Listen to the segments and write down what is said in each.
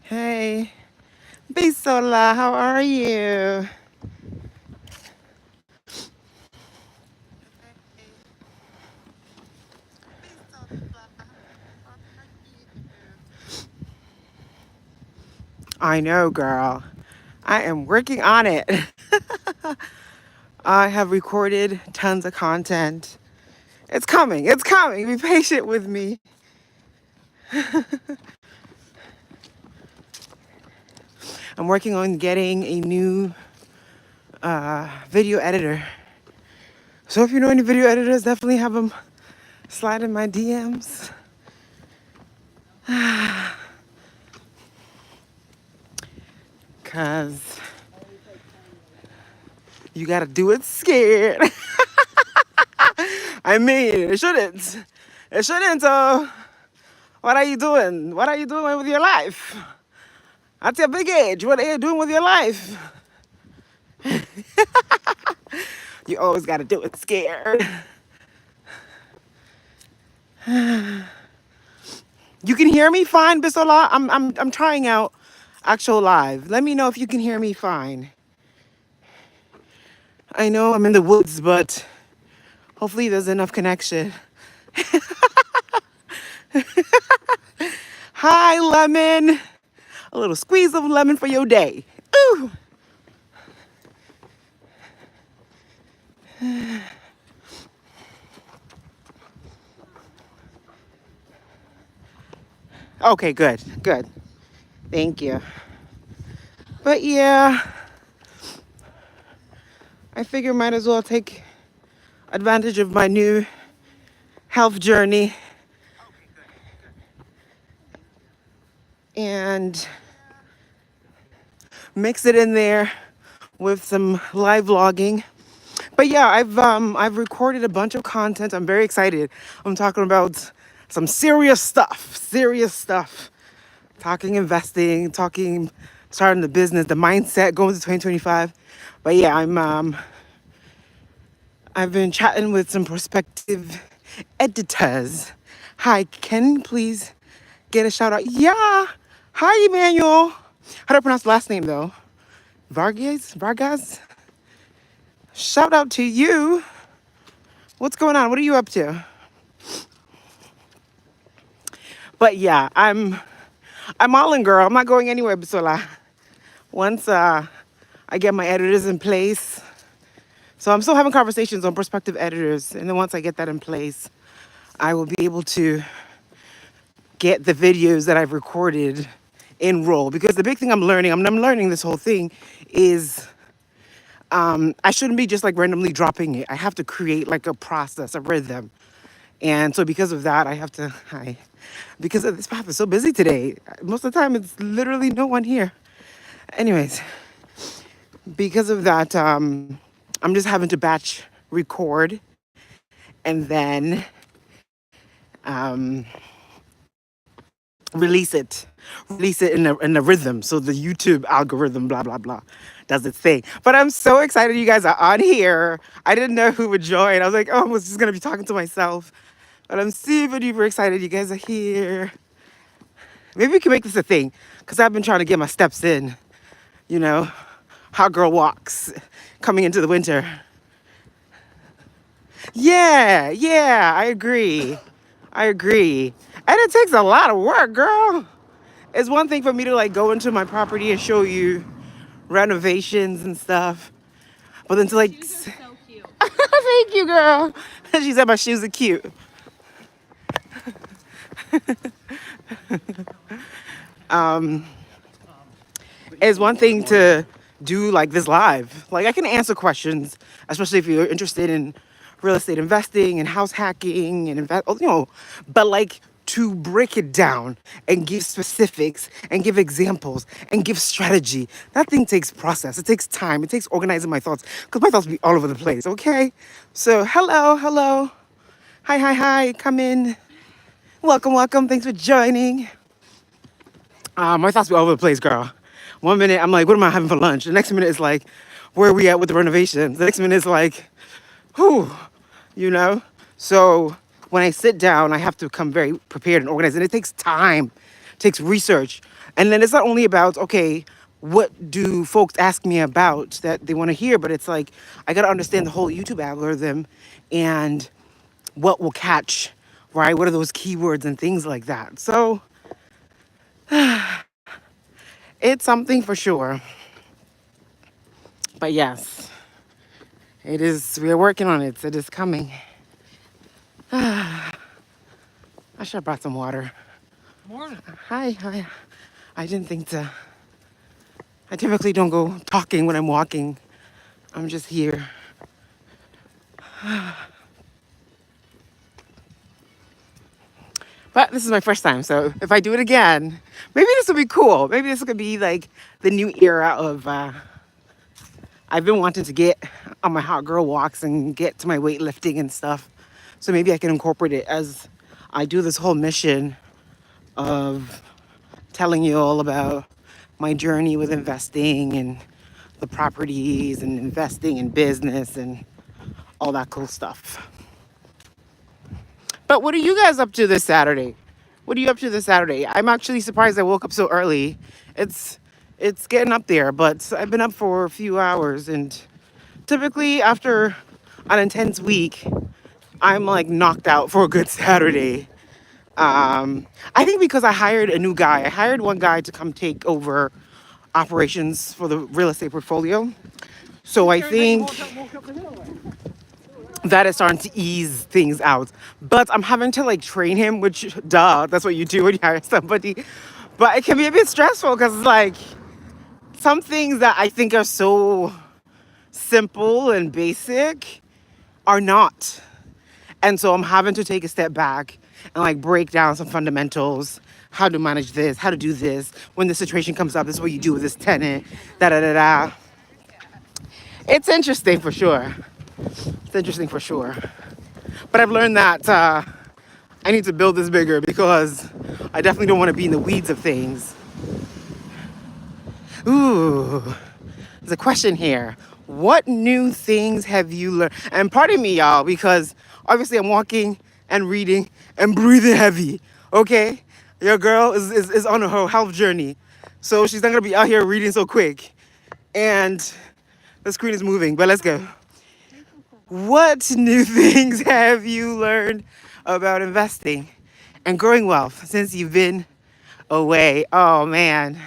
Hey, Bisola, how are you? I know, girl. I am working on it. I have recorded tons of content. It's coming. It's coming. Be patient with me. I'm working on getting a new video editor. So if you know any video editors, definitely have them slide in my DMs. Cause you gotta do it scared. I mean, it shouldn't. It shouldn't. What are you doing? What are you doing with your life? At your big age, what are you doing with your life? You always gotta do it scared. You can hear me fine, Bisola? I'm trying out actual live. Let me know if you can hear me fine. I know I'm in the woods, but hopefully there's enough connection. Hi, lemon. A little squeeze of lemon for your day. Ooh. Okay, good, good. Thank you. But yeah, I figure might as well take advantage of my new health journey and mix it in there with some live vlogging. But yeah, I've recorded a bunch of content. I'm very excited. I'm talking about some serious stuff, serious stuff. Talking investing, talking starting the business, the mindset going to 2025. But yeah, I've been chatting with some prospective editors. Hi, can you please get a shout out? Yeah. Hi, Emmanuel. How do I pronounce the last name though? Vargas? Vargas? Shout out to you. What's going on? What are you up to? But yeah, I'm all in, girl. I'm not going anywhere, Bisola. Once I get my editors in place. So I'm still having conversations on prospective editors. And then once I get that in place, I will be able to get the videos that I've recorded in roll. Because the big thing I'm learning this whole thing is I shouldn't be just like randomly dropping it. I have to create like a process, a rhythm. And so because of that, because of this path is so busy today. Most of the time, it's literally no one here. Anyways, because of that, I'm just having to batch record and then um, release it, in a rhythm. So the YouTube algorithm, blah blah blah, does its thing. But I'm so excited you guys are on here. I didn't know who would join. I was like, oh, I was just gonna be talking to myself. But I'm super duper excited you guys are here. Maybe we can make this a thing, because I've been trying to get my steps in, you know, hot girl walks coming into the winter. Yeah, yeah, I agree. I agree. And it takes a lot of work, girl. It's one thing for me to like go into my property and show you renovations and stuff. But then to like So cute. thank you, girl. She said my shoes are cute. It's one thing to do like this live. Like I can answer questions, especially if you're interested in real estate investing and house hacking and but like to break it down and give specifics and give examples and give strategy. That thing takes process. It takes time. It takes organizing my thoughts because my thoughts be all over the place. Okay. So hello, hello. Hi, hi, hi. Come in. Welcome, welcome. Thanks for joining. My thoughts be all over the place, girl. One minute I'm like, what am I having for lunch? The next minute is like, where are we at with the renovations? The next minute is like, whew, you know? So when I sit down, I have to come very prepared and organized. And it takes time, it takes research. And then it's not only about, okay, what do folks ask me about that they want to hear, but it's like, I got to understand the whole YouTube algorithm and what will catch, right? What are those keywords and things like that? So it's something for sure. But yes, it is, we are working on it. It is coming. I should have brought some water. Morning. Hi, hi. I didn't think to. I typically don't go talking when I'm walking. I'm just here. But this is my first time, so if I do it again, maybe this will be cool. Maybe this could be like the new era of. I've been wanting to get on my hot girl walks and get to my weightlifting and stuff. So maybe I can incorporate it as I do this whole mission of telling you all about my journey with investing and the properties and investing in business and all that cool stuff. But what are you guys up to this Saturday? What are you up to this Saturday? I'm actually surprised I woke up so early. It's it's getting up there, but I've been up for a few hours and typically after an intense week, I'm like knocked out for a good Saturday. I think because I hired a new guy. I hired one guy to come take over operations for the real estate portfolio. So I think that is starting to ease things out. But I'm having to like train him, which duh, that's what you do when you hire somebody. But it can be a bit stressful because like some things that I think are so simple and basic are not. And so I'm having to take a step back and like break down some fundamentals, how to manage this, how to do this. When the situation comes up, this is what you do with this tenant, da da da da. It's interesting for sure. It's interesting for sure. But I've learned that I need to build this bigger because I definitely don't want to be in the weeds of things. Ooh, there's a question here. What new things have you learned? And pardon me, y'all, because obviously I'm walking and reading and breathing heavy. Okay? Your girl is on her health journey. So she's not gonna be out here reading so quick. And the screen is moving, but let's go. What new things have you learned about investing and growing wealth since you've been away? Oh man.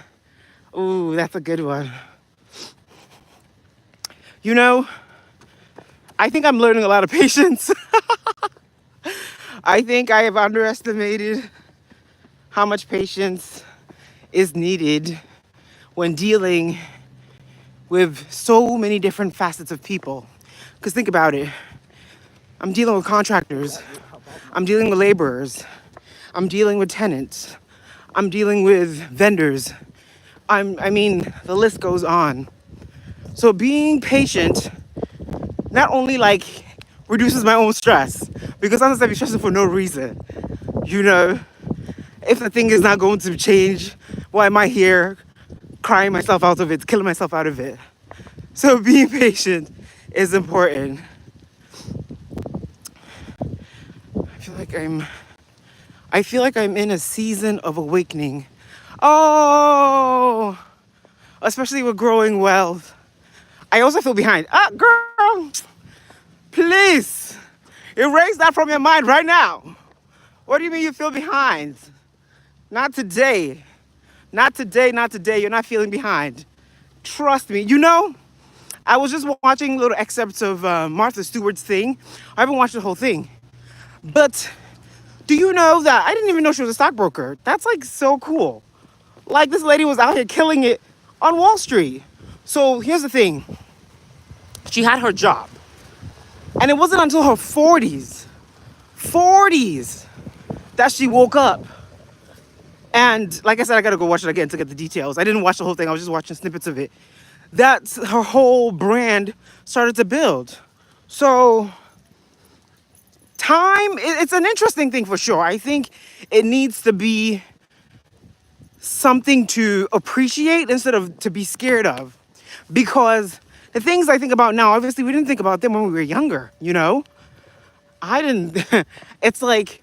Ooh, that's a good one. You know, I think I'm learning a lot of patience. I think I have underestimated how much patience is needed when dealing with so many different facets of people. Because think about it. I'm dealing with contractors. I'm dealing with laborers. I'm dealing with tenants. I'm dealing with vendors. I mean, the list goes on. So being patient not only like reduces my own stress, because sometimes I be stressing for no reason. You know, if the thing is not going to change, why am I here crying myself out of it, killing myself out of it? So being patient is important. I feel like I'm in a season of awakening. Oh, especially with growing wealth. I also feel behind. Ah, girl, please erase that from your mind right now. What do you mean you feel behind? Not today. Not today, not today. You're not feeling behind. Trust me. You know, I was just watching little excerpts of Martha Stewart's thing. I haven't watched the whole thing. But do you know that I didn't even know she was a stockbroker? That's like so cool. Like this lady was out here killing it on Wall Street. So here's the thing. She had her job. And it wasn't until her 40s, that she woke up. And like I said, I gotta go watch it again to get the details. I didn't watch the whole thing, I was just watching snippets of it. That's her whole brand started to build. So time, it's an interesting thing for sure. I think it needs to be something to appreciate instead of to be scared of. Because the things I think about now, obviously we didn't think about them when we were younger, you know? I didn't, it's like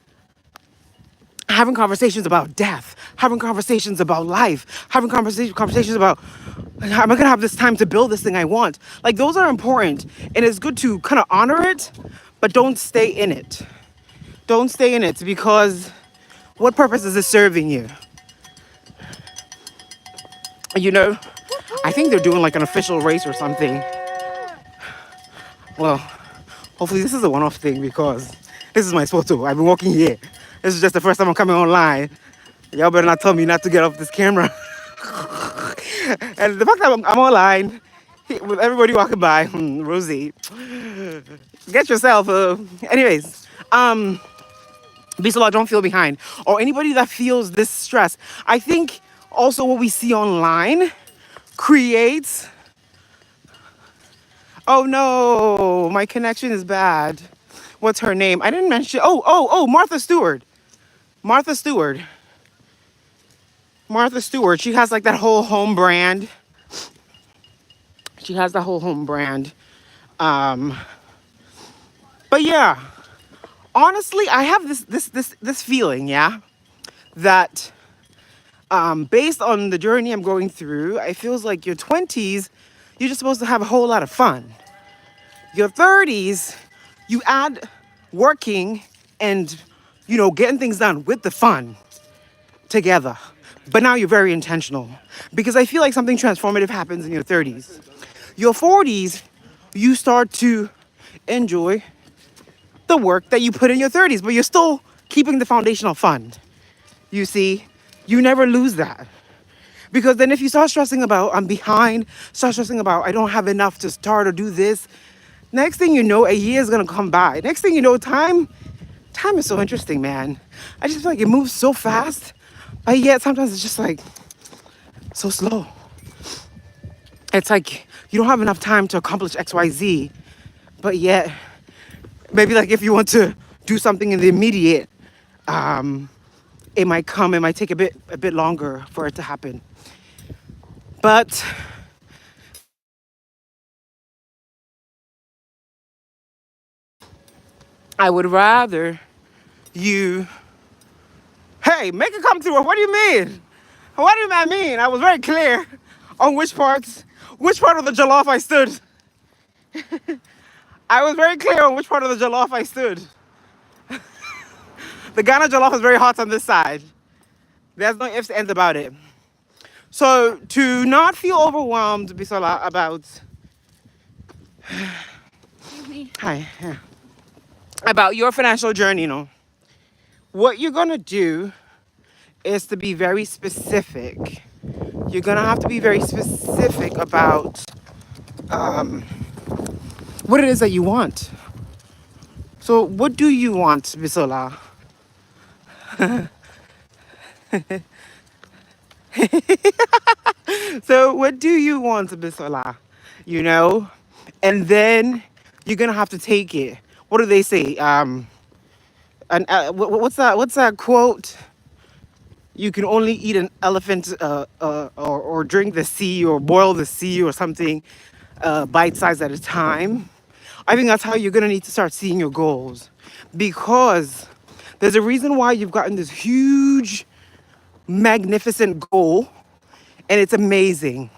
having conversations about death, having conversations about life, having conversations about, am I gonna have this time to build this thing I want? Like those are important, and it's good to kind of honor it, but don't stay in it. Don't stay in it, because what purpose is it serving you? You know, I think they're doing like an official race or something. Well, hopefully this is a one-off thing, because this is my spot too. I've been walking here. This is just the first time I'm coming online. Y'all better not tell me not to get off this camera. And the fact that I'm online with everybody walking by, Rosie, get yourself. Anyways, Bisola, don't feel behind. Or anybody that feels this stress. I think also what we see online creates. Oh no, my connection is bad. What's her name? I didn't mention. Oh, Martha Stewart. Martha Stewart. Martha Stewart. She has like that whole home brand. She has the whole home brand. But yeah, honestly, I have this feeling, yeah, that based on the journey I'm going through, it feels like your 20s, you're just supposed to have a whole lot of fun. Your 30s, you add working and, you know, getting things done with the fun together. But now you're very intentional, because I feel like something transformative happens in your 30s. Your 40s, you start to enjoy the work that you put in your 30s, but you're still keeping the foundational fun. You see, you never lose that. Because then if you start stressing about, I'm behind, start stressing about, I don't have enough to start or do this, next thing you know, a year is gonna come by. Next thing you know, time is so interesting, man. I just feel like it moves so fast, but yet sometimes it's just like so slow. It's like you don't have enough time to accomplish XYZ, but yet maybe like if you want to do something in the immediate, it might take a bit longer for it to happen. But I would rather you, hey, make it come through. What do you mean? What do I mean? I was very clear on which part of the jollof I stood. I was very clear on which part of the jollof I stood. The Ghana jollof is very hot on this side. There's no ifs, ands about it. So to not feel overwhelmed, Bisola, about hi, yeah, about your financial journey, what you're gonna do is to be very specific. You're gonna have to be very specific about what it is that you want. So what do you want, Bisola? So what do you want, Bisola? You know? And then you're gonna have to take it. What do they say? What's that quote? You can only eat an elephant or drink the sea or boil the sea or something bite size at a time. I think that's how you're going to need to start seeing your goals, because there's a reason why you've gotten this huge, magnificent goal, and it's amazing.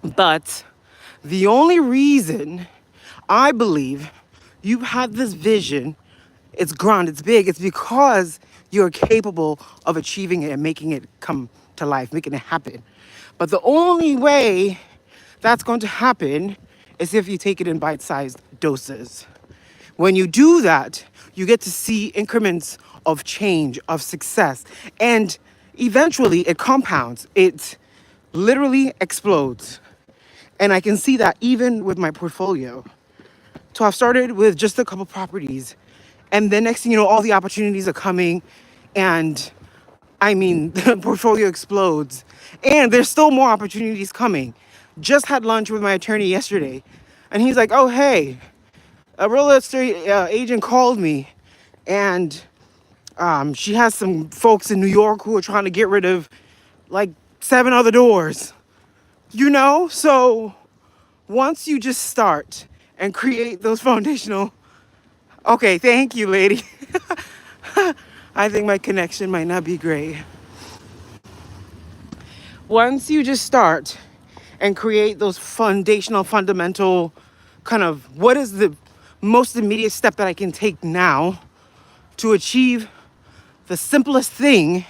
But the only reason I believe you've had this vision, it's grand, it's big, it's because you're capable of achieving it and making it come to life, making it happen. But the only way that's going to happen is if you take it in bite-sized doses. When you do that, you get to see increments of change, of success, and eventually it compounds. It literally explodes. And I can see that even with my portfolio. So I've started with just a couple properties. And then next thing you know, all the opportunities are coming. And I mean, the portfolio explodes. And there's still more opportunities coming. Just had lunch with my attorney yesterday. And he's like, oh, hey, a real estate agent called me. And she has some folks in New York who are trying to get rid of like 7 other doors. So once you just start and create those foundational, okay, thank you, lady. I think my connection might not be great. Once you just start and create those fundamental kind of what is the most immediate step that I can take now to achieve the simplest thing,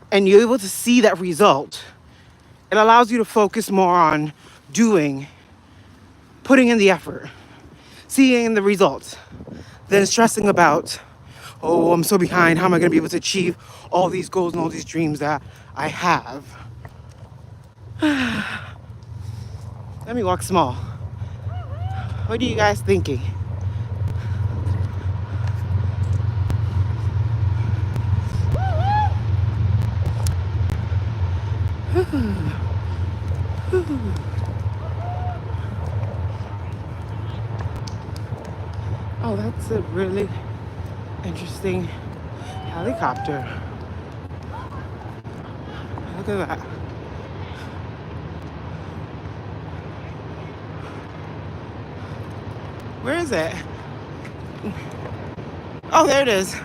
and you're able to see that result, it allows you to focus more on doing, putting in the effort, seeing the results, than stressing about, oh, I'm so behind. How am I going to be able to achieve all these goals and all these dreams that I have? Let me walk small. What are you guys thinking? Oh, that's a really interesting helicopter. Look at that. Where is it? Oh, there it is.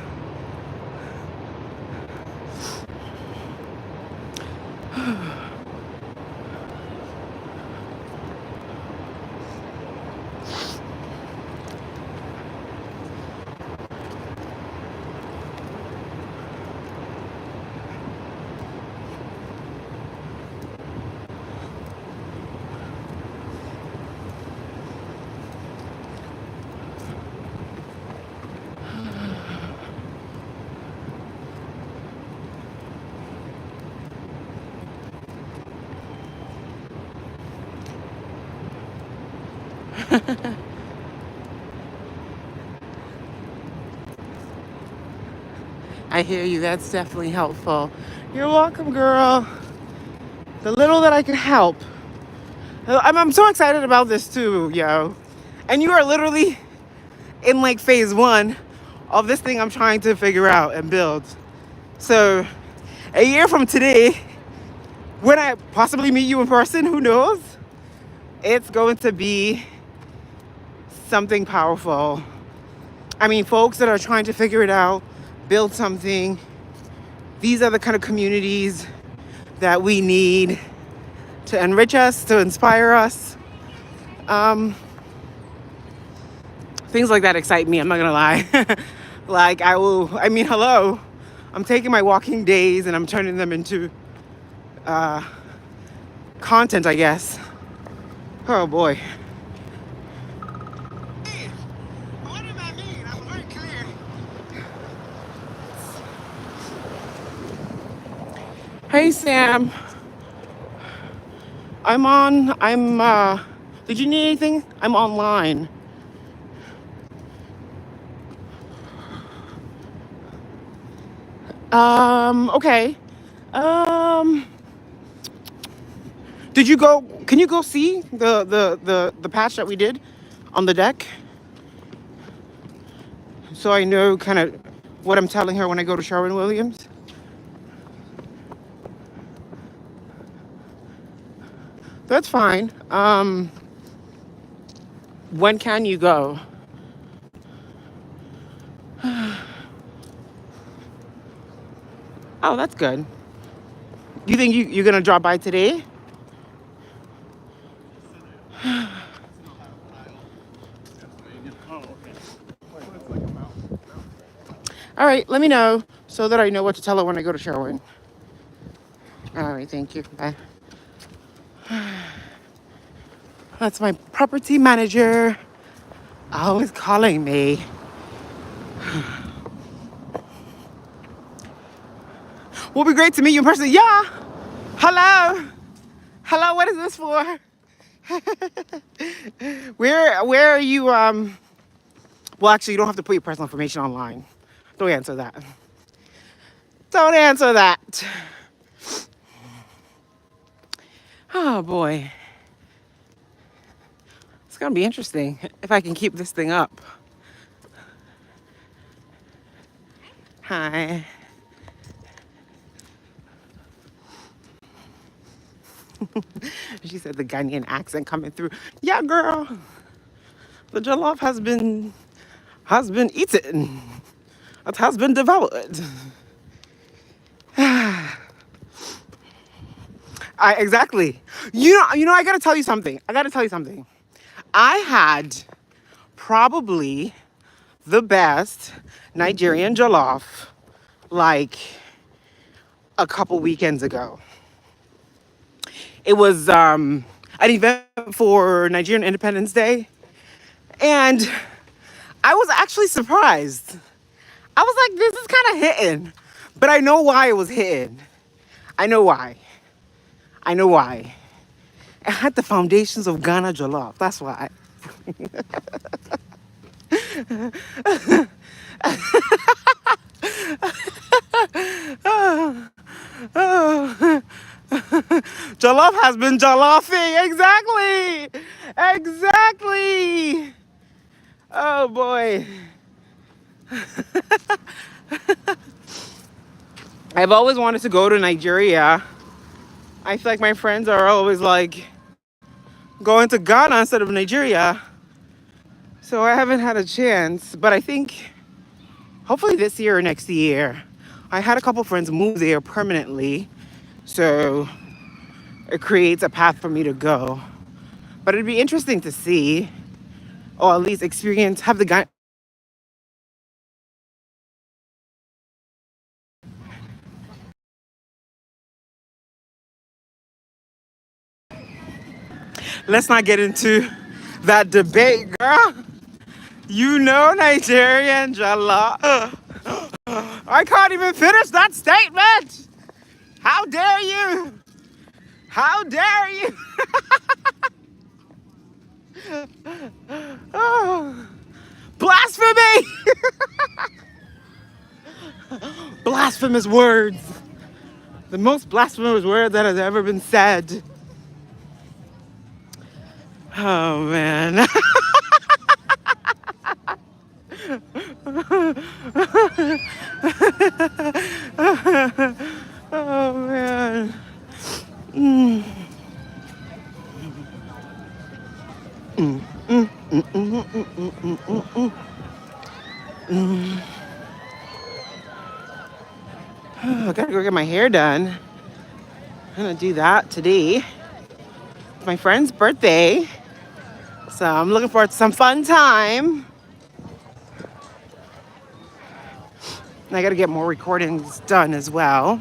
I hear you. That's definitely helpful. You're welcome, girl. The little that I can help. I'm so excited about this too, yo. And you are literally in like phase 1 of this thing I'm trying to figure out and build. So a year from today, when I possibly meet you in person, who knows? It's going to be something powerful. I mean, folks that are trying to figure it out, build something. These are the kind of communities that we need to enrich us, to inspire us. Things like that excite me, I'm not gonna lie. Hello. I'm taking my walking days and I'm turning them into content, I guess. Oh boy. What did that mean? I'm very clear. Hey Sam, did you need anything? I'm online. Okay. Um, can you go see the patch that we did on the deck? So I know kind of what I'm telling her when I go to Sherwin-Williams. That's fine. When can you go? Oh, that's good. You think you're gonna drop by today? All right, let me know so that I know what to tell her when I go to Sherwin. All right, thank you. Bye. That's my property manager always calling me. Will be great to meet you in person. Yeah. Hello. Hello, what is this for? Where are you well actually you don't have to put your personal information online. Don't answer that. Don't answer that. Oh boy. It's gonna be interesting if I can keep this thing up. Hi. She said the Ghanaian accent coming through. Yeah, girl. The jollof has been eaten. It has been devoured. Exactly. I gotta tell you something. I had probably the best Nigerian jollof like a couple weekends ago. It was an event for Nigerian Independence Day, and I was actually surprised. I was like, this is kind of hitting, but I know why it was hitting. I know why. It had the foundations of Ghana jollof. That's why. Jollof has been jollofing. Exactly. Oh boy. I've always wanted to go to Nigeria. I feel like my friends are always like going to Ghana instead of Nigeria. So I haven't had a chance, but I think hopefully this year or next year. I had a couple friends move there permanently, so it creates a path for me to go. But it'd be interesting to see, or at least experience, have the guy. Let's not get into that debate, girl. You know Nigerian jollof. I can't even finish that statement. How dare you? How dare you? Oh, blasphemy! Blasphemous words. The most blasphemous word that has ever been said. Oh man. Oh man. Mm. Mm, mm, mm, mm, mm, mm, mm, mm, mm. Mm. I gotta go get my hair done. I'm gonna do that today. It's my friend's birthday. So I'm looking forward to some fun time. And I gotta get more recordings done as well.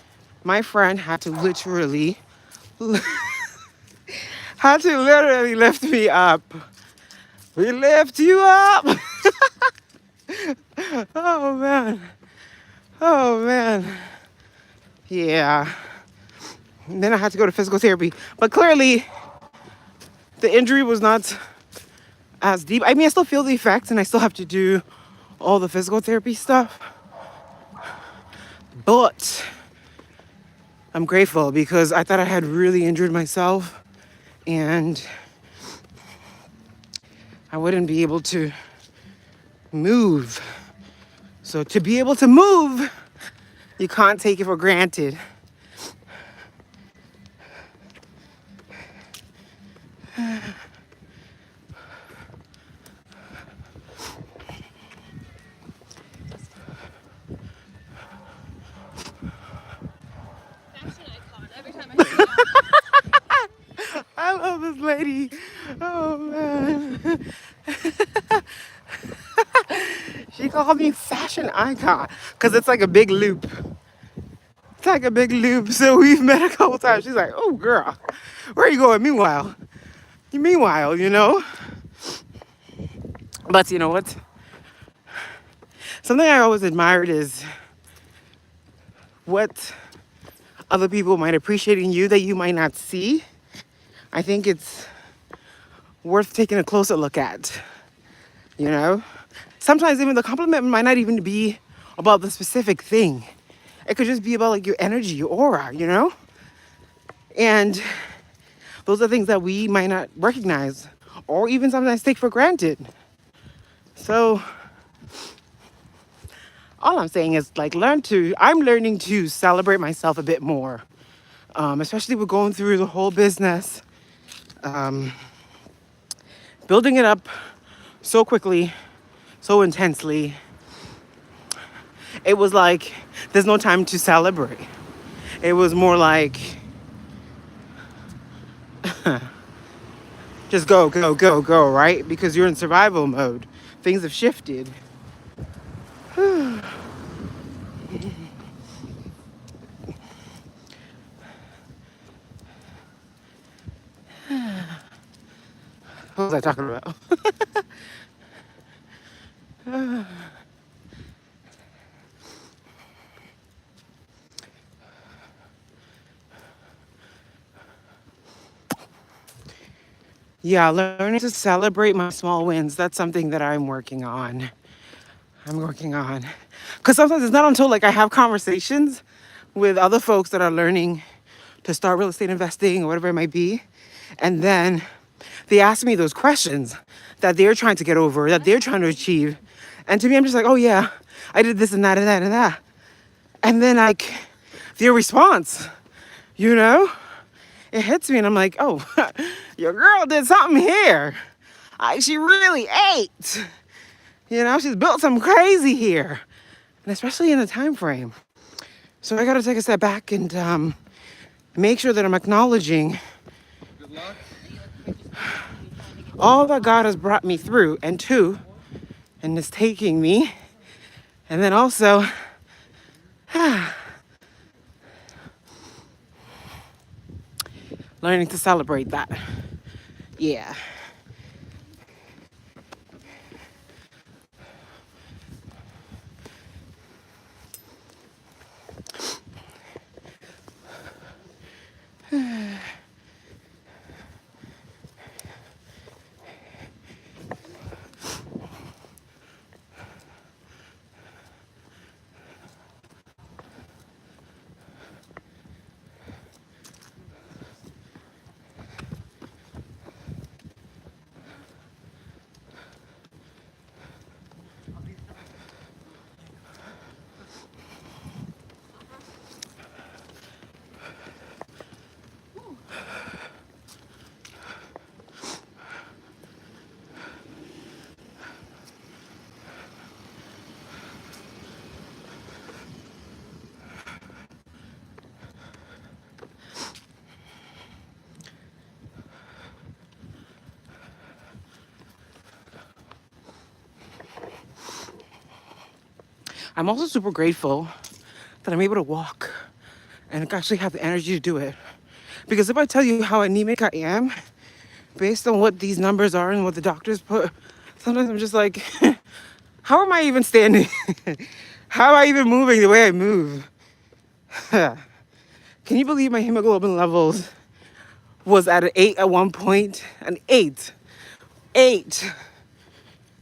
my friend had to literally lift me up. We lift you up. Oh man. Oh man. Yeah. And then I had to go to physical therapy. But clearly the injury was not as deep. I mean, I still feel the effects and I still have to do all the physical therapy stuff. But I'm grateful because I thought I had really injured myself and I wouldn't be able to move. So to be able to move, you can't take it for granted. I love this lady. Oh man. She called me fashion icon because it's like a big loop. It's like a big loop. So we've met a couple times. She's like, oh girl, where are you going? Meanwhile, you know. But you know what? Something I always admired is what other people might appreciate in you that you might not see. I think it's worth taking a closer look at, you know? Sometimes even the compliment might not even be about the specific thing. It could just be about like your energy, your aura, you know? And those are things that we might not recognize or even sometimes take for granted. So all I'm saying is like I'm learning to celebrate myself a bit more, especially with going through the whole business, building it up so quickly, so intensely. It was like there's no time to celebrate. It was more like just go, go, go, go, right? Because you're in survival mode. Things have shifted. What was I talking about? Yeah, learning to celebrate my small wins. That's something that I'm working on. Because sometimes it's not until like I have conversations with other folks that are learning to start real estate investing or whatever it might be. And then they ask me those questions that they're trying to get over, that they're trying to achieve. And to me, I'm just like, oh yeah, I did this and that and that and that. And then like their response, you know, it hits me and I'm like, oh, your girl did something here. She really ate. You know, she's built something crazy here. And especially in the time frame. So I gotta take a step back and make sure that I'm acknowledging all that God has brought me through and to, and is taking me. And then also, learning to celebrate that. Yeah. I'm also super grateful that I'm able to walk and actually have the energy to do it. Because if I tell you how anemic I am, based on what these numbers are and what the doctors put, sometimes I'm just like, how am I even standing? How am I even moving the way I move? Can you believe my hemoglobin levels was at an 8 at one point? An 8. 8.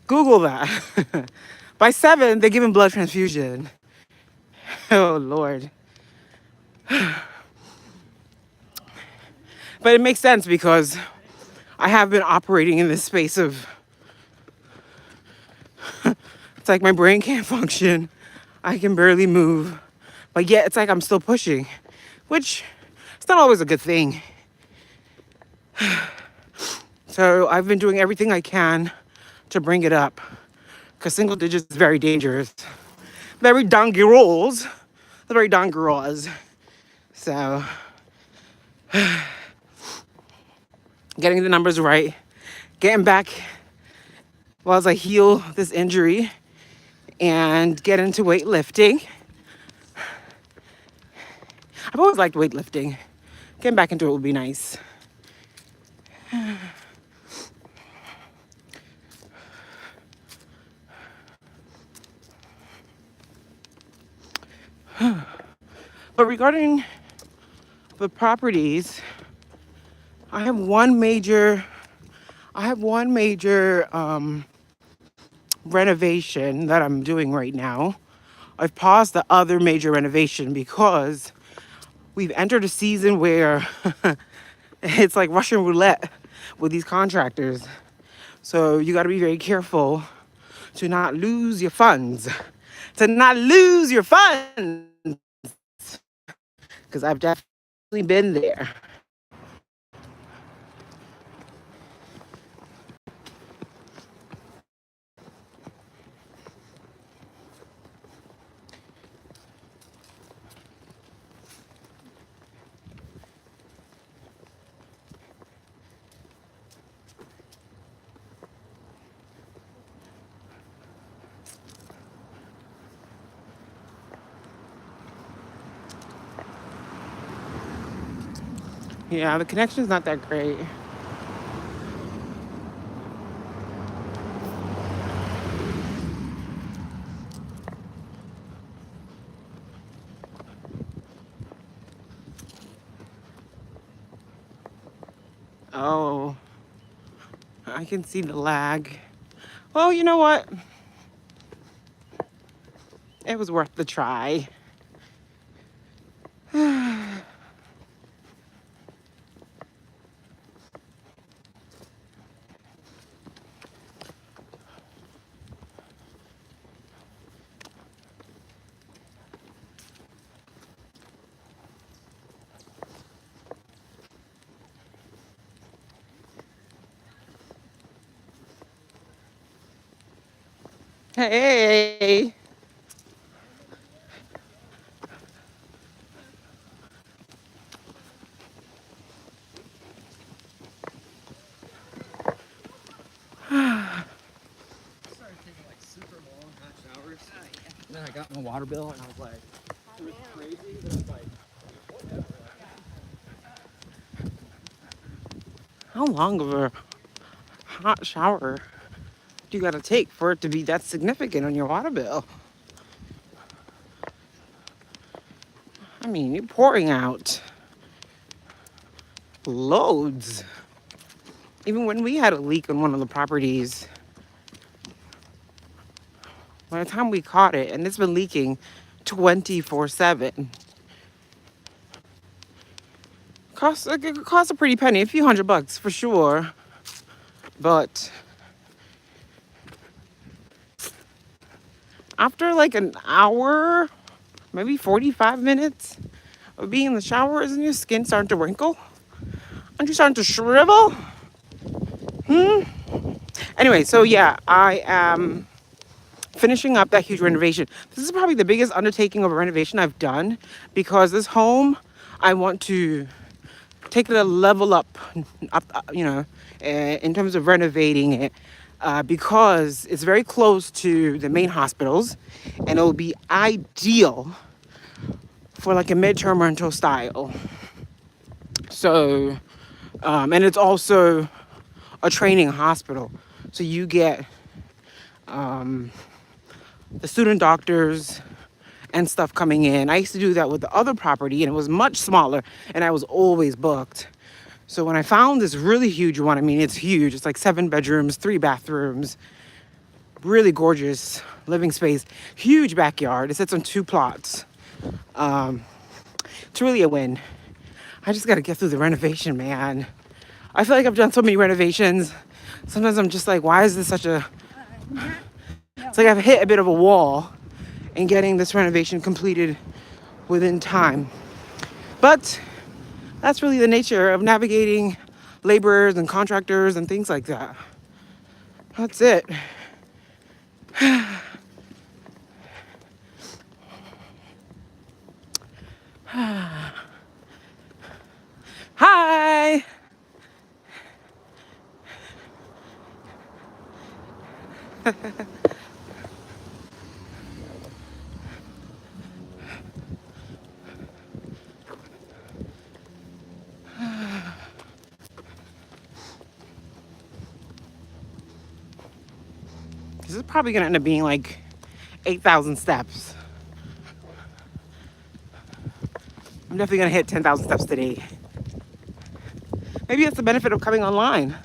Google that. By 7, they're giving blood transfusion. Oh, Lord. But it makes sense because I have been operating in this space of, it's like my brain can't function. I can barely move. But yet it's like I'm still pushing, which it's not always a good thing. So I've been doing everything I can to bring it up because single digits is very dangerous. Very dangerous. Very dangerous. So getting the numbers right, getting back while as I heal this injury and get into weightlifting. I've always liked weightlifting. Getting back into it would be nice. But regarding the properties, I have one major renovation that I'm doing right now. I've paused the other major renovation because we've entered a season where it's like Russian roulette with these contractors. So you got to be very careful to not lose your funds. To not lose your funds. Because I've definitely been there. Yeah, the connection's not that great. Oh, I can see the lag. Well, you know what? It was worth the try. Hey. Started taking like super long hot showers. And then I got my water bill and I was like, it was crazy, but I was like, whatever. How long of a hot shower do you gotta take for it to be that significant on your water bill? I mean, you're pouring out loads. Even when we had a leak on one of the properties, by the time we caught it, and it's been leaking 24/7. It could cost a pretty penny, a few $100 for sure. But after like an hour, maybe 45 minutes of being in the shower, isn't your skin starting to wrinkle? Aren't you starting to shrivel? Anyway, so yeah, I am finishing up that huge renovation. This is probably the biggest undertaking of a renovation I've done because this home, I want to take it a level up, in terms of renovating it, because it's very close to the main hospitals, and it'll be ideal for like a midterm rental style. So, and it's also a training hospital. So you get the student doctors and stuff coming in. I used to do that with the other property and it was much smaller and I was always booked. So when I found this really huge one, I mean, it's huge. It's like 7 bedrooms, 3 bathrooms, really gorgeous living space, huge backyard. It sits on 2 plots. It's really a win. I just got to get through the renovation, man. I feel like I've done so many renovations. Sometimes I'm just like, why is this such a... It's like I've hit a bit of a wall in getting this renovation completed within time. But that's really the nature of navigating laborers and contractors and things like that. That's it. Hi. This is probably gonna end up being like 8,000 steps. I'm definitely gonna hit 10,000 steps today. Maybe that's the benefit of coming online.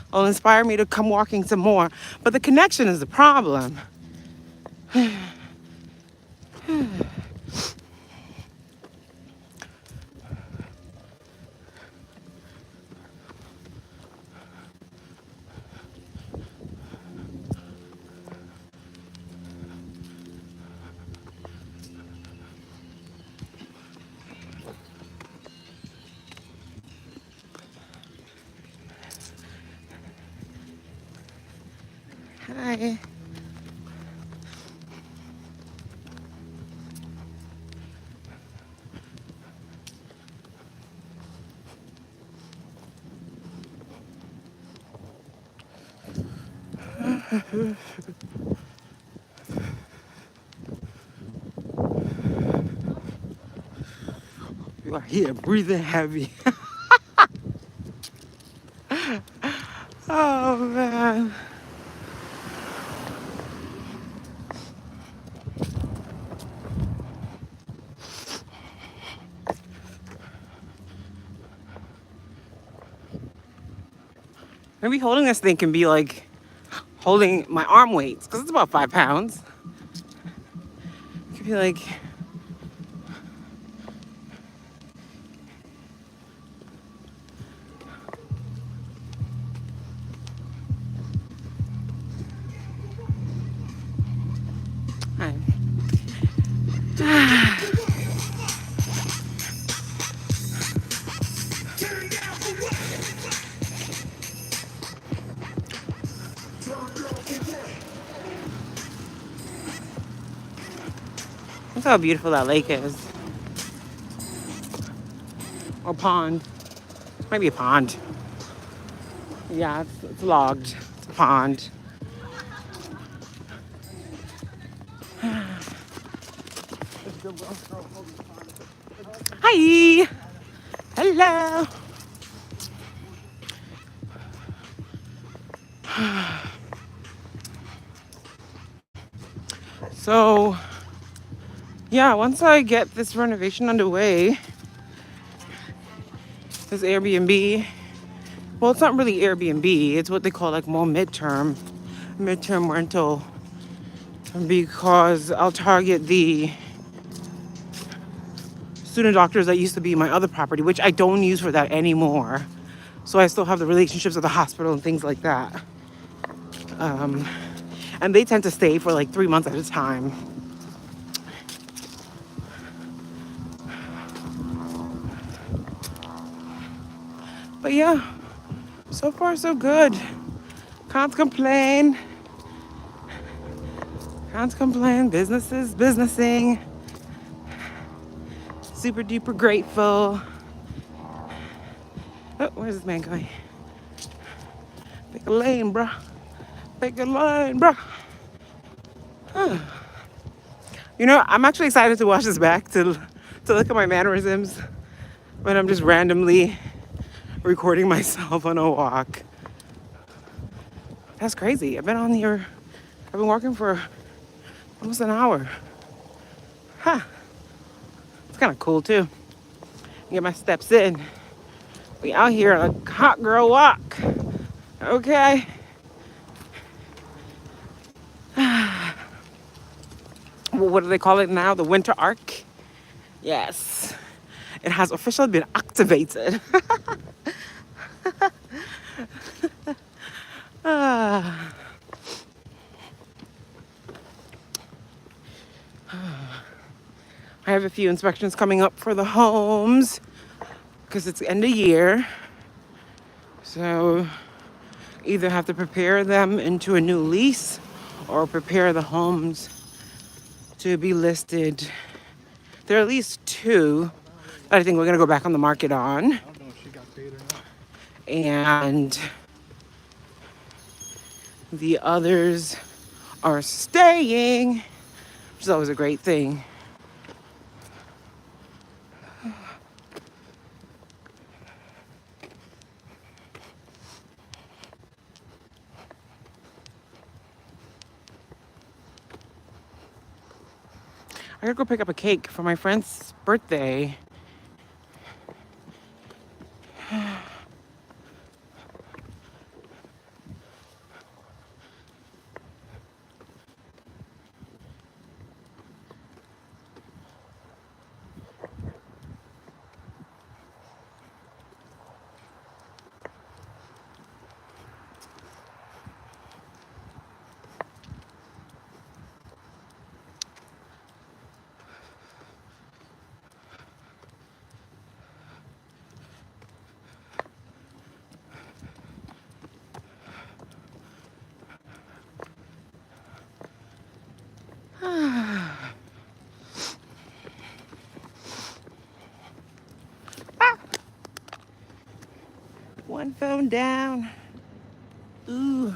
It'll inspire me to come walking some more. But the connection is the problem. Hi. You are here breathing heavy. Oh man. Maybe holding this thing can be like holding my arm weights because it's about 5 pounds. It could be like, look how beautiful that lake is. Or pond. Might be a pond. Yeah, it's logged. It's a pond. Hi. Hello. So, yeah, once I get this renovation underway, this Airbnb, well, it's not really Airbnb. It's what they call like more midterm rental, because I'll target the student doctors that used to be my other property, which I don't use for that anymore. So I still have the relationships with the hospital and things like that. And they tend to stay for like 3 months at a time. But yeah, so far so good. Can't complain. Can't complain. Business is businessing. Super duper grateful. Oh, where's this man going? Pick a lane, bruh. Pick a lane, bruh. Huh. You know, I'm actually excited to watch this back to to look at my mannerisms when I'm just randomly recording myself on a walk. That's crazy. I've been walking for almost an hour. Huh. It's kind of cool too. Get my steps in. We out here on a hot girl walk. Okay. What do they call it now? The winter arc? Yes. It has officially been activated. Ah. I have a few inspections coming up for the homes because it's end of year. So either have to prepare them into a new lease or prepare the homes to be listed. There are at least two that I think we're gonna go back on the market on. I don't know if she got paid or not. And the others are staying, which is always a great thing. I gotta go pick up a cake for my friend's birthday. One phone down. Ooh.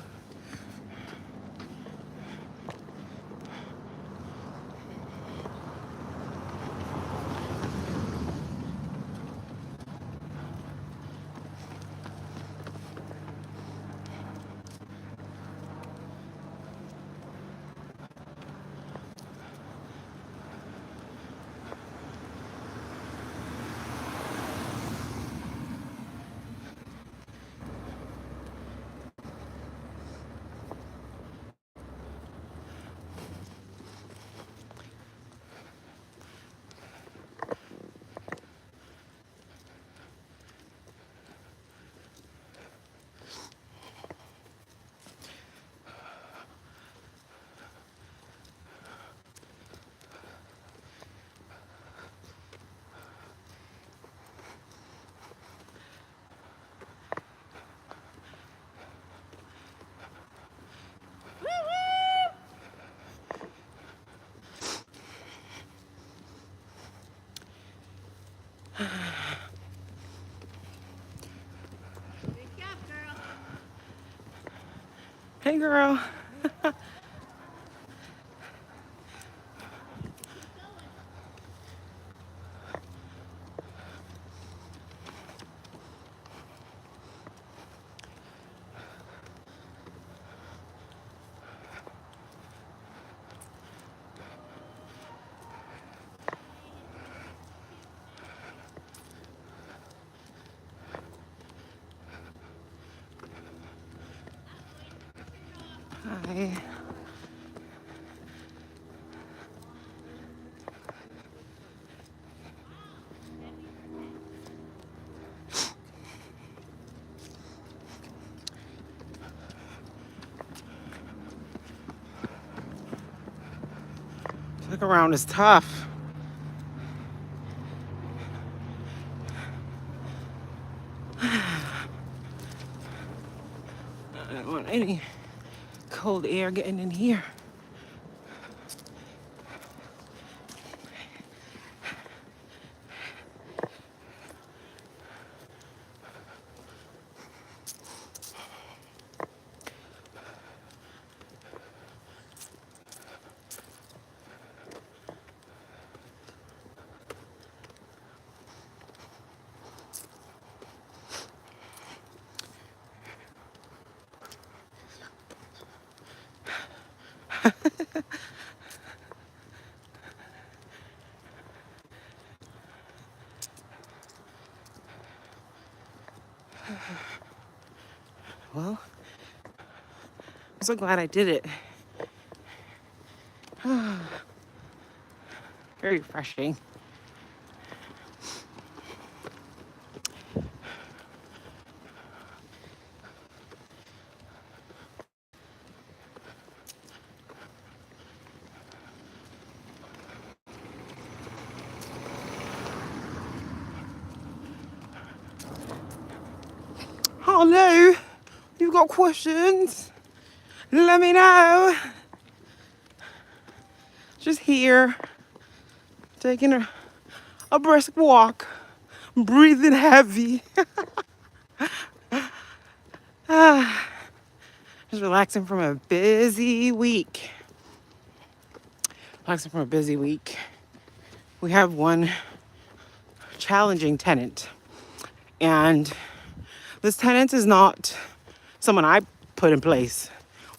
Hey, girl. Hi. Look around is tough. I don't want any cold air getting in here. Well, I'm so glad I did it. Very refreshing. Hello, you got questions? Let me know. Just here, taking a brisk walk, breathing heavy. Just relaxing from a busy week. Relaxing from a busy week. We have one challenging tenant, and this tenant is not someone I put in place.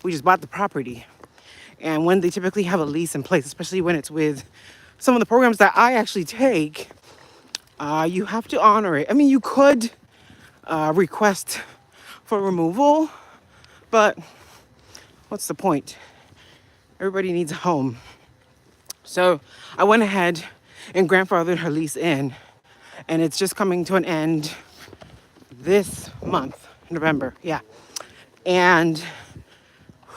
We just bought the property. And when they typically have a lease in place, especially when it's with some of the programs that I actually take, you have to honor it. I mean, you could request for removal, but what's the point? Everybody needs a home. So I went ahead and grandfathered her lease in, and it's just coming to an end this month, November. Yeah. And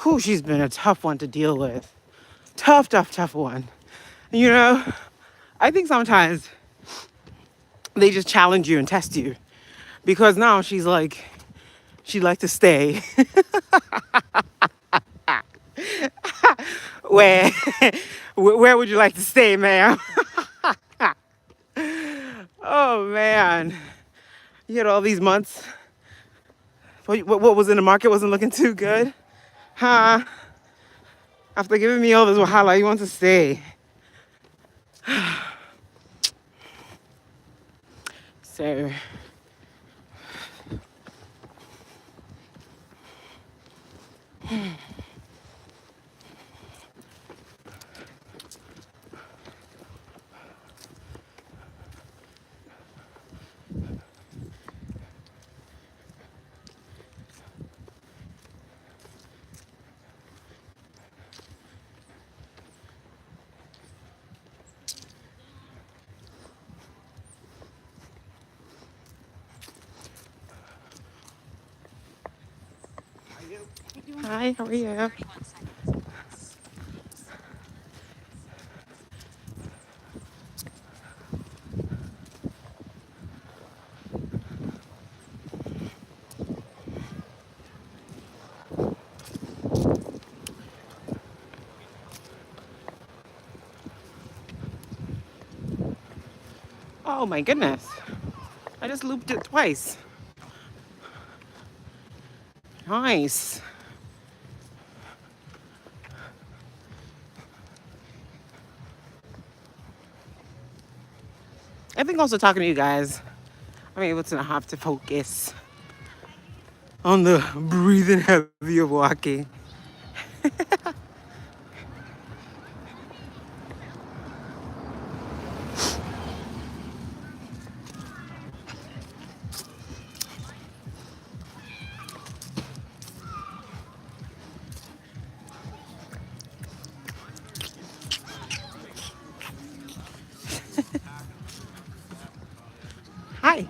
whew, she's been a tough one to deal with. Tough, tough, tough one. You know, I think sometimes they just challenge you and test you, because now she's like, she'd like to stay. Where, where would you like to stay, ma'am? Oh man, you had all these months. What was in the market wasn't looking too good, huh? After giving me all this wahala, you want to stay. So, hi, how are you? Oh my goodness, I just looped it twice. Nice. I think also talking to you guys, I'm able to not have to focus on the breathing heavy of walking. Hi.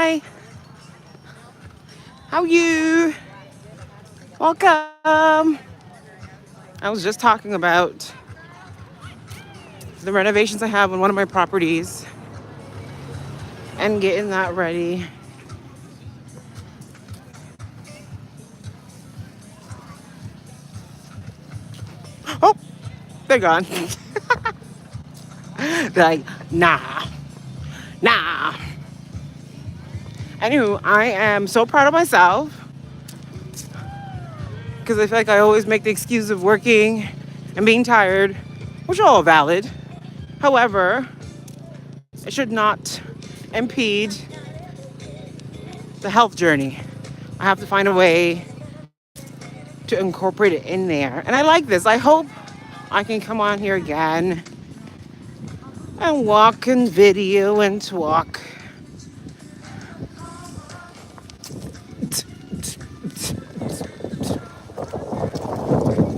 Hi. How you? Welcome. I was just talking about the renovations I have on one of my properties and getting that ready. Oh, they're gone. They're like, nah, nah. Anywho, I am so proud of myself because I feel like I always make the excuse of working and being tired, which are all valid. However, it should not impede the health journey. I have to find a way to incorporate it in there. And I like this. I hope I can come on here again and walk and video and talk.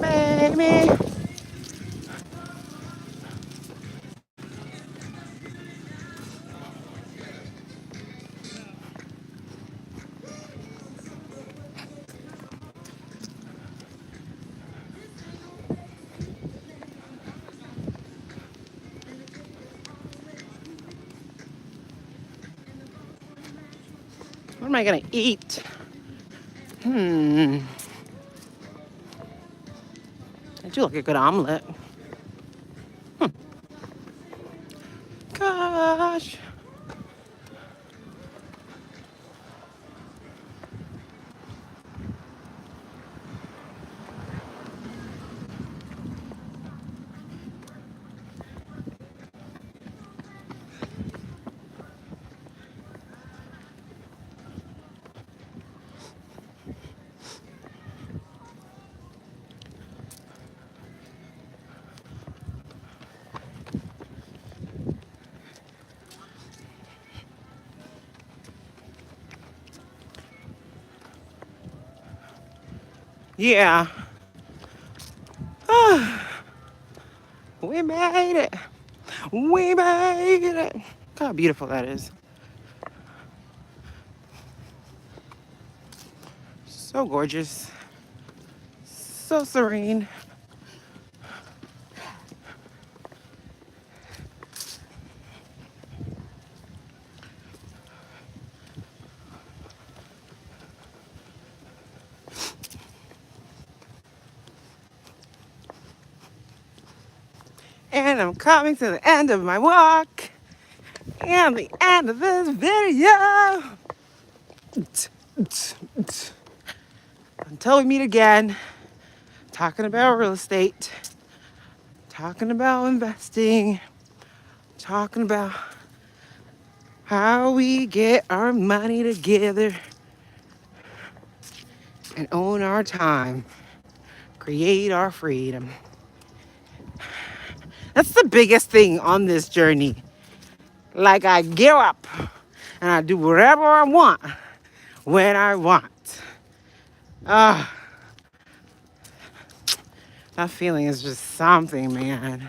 Baby. What am I gonna eat? I do like a good omelet. Gosh. Yeah. We made it. We made it. Look how beautiful that is. So gorgeous. So serene. And I'm coming to the end of my walk. And the end of this video. Until we meet again, talking about real estate, talking about investing, talking about how we get our money together and own our time, create our freedom. That's the biggest thing on this journey. Like, I get up and I do whatever I want when I want. Ah, that feeling is just something, man.